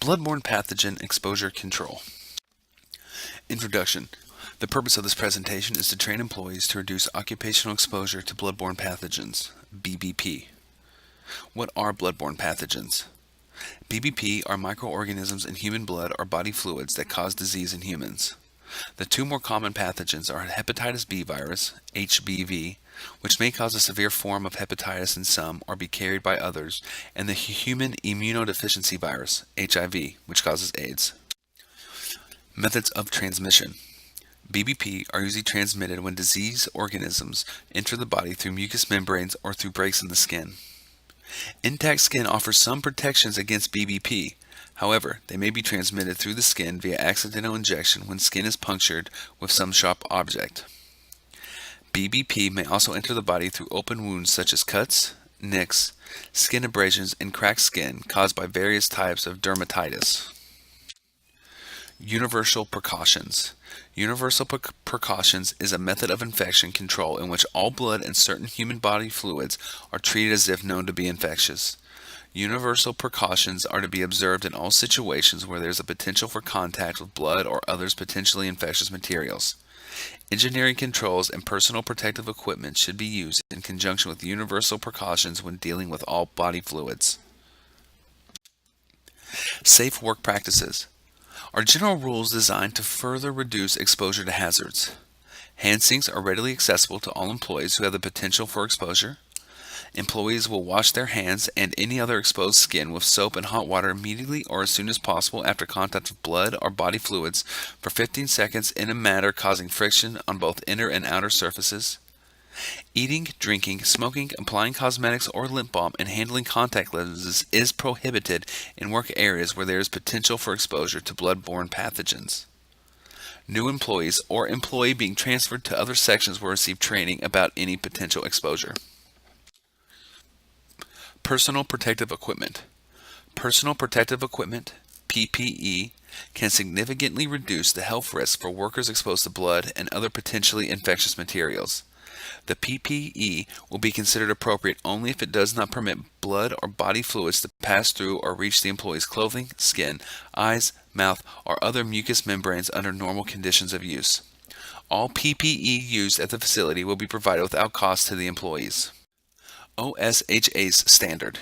Bloodborne Pathogen Exposure Control. Introduction. The purpose of this presentation is to train employees to reduce occupational exposure to bloodborne pathogens, BBP. What are bloodborne pathogens? BBP are microorganisms in human blood or body fluids that cause disease in humans. The two more common pathogens are hepatitis B virus, HBV, which may cause a severe form of hepatitis in some or be carried by others, and the human immunodeficiency virus, HIV, which causes AIDS. Methods of transmission. BBP are usually transmitted when disease organisms enter the body through mucous membranes or through breaks in the skin. Intact skin offers some protections against BBP. However, they may be transmitted through the skin via accidental injection when skin is punctured with some sharp object. BBP may also enter the body through open wounds such as cuts, nicks, skin abrasions, and cracked skin caused by various types of dermatitis. Universal precautions. Universal precautions is a method of infection control in which all blood and certain human body fluids are treated as if known to be infectious. Universal precautions are to be observed in all situations where there is a potential for contact with blood or others potentially infectious materials. Engineering controls and personal protective equipment should be used in conjunction with universal precautions when dealing with all body fluids. Safe work practices are general rules designed to further reduce exposure to hazards. Hand sinks are readily accessible to all employees who have the potential for exposure. Employees will wash their hands and any other exposed skin with soap and hot water immediately or as soon as possible after contact with blood or body fluids for 15 seconds in a manner causing friction on both inner and outer surfaces. Eating, drinking, smoking, applying cosmetics or lip balm, and handling contact lenses is prohibited in work areas where there is potential for exposure to bloodborne pathogens. New employees or employee being transferred to other sections will receive training about any potential exposure. Personal protective equipment. Personal protective equipment, PPE, can significantly reduce the health risks for workers exposed to blood and other potentially infectious materials. The PPE will be considered appropriate only if it does not permit blood or body fluids to pass through or reach the employee's clothing, skin, eyes, mouth, or other mucous membranes under normal conditions of use. All PPE used at the facility will be provided without cost to the employees. OSHA's standard.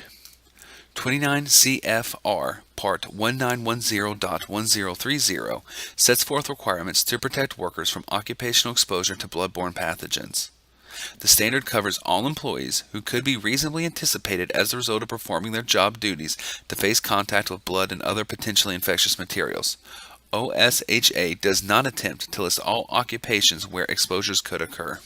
29 CFR Part 1910.1030 sets forth requirements to protect workers from occupational exposure to bloodborne pathogens. The standard covers all employees who could be reasonably anticipated as a result of performing their job duties to face contact with blood and other potentially infectious materials. OSHA does not attempt to list all occupations where exposures could occur.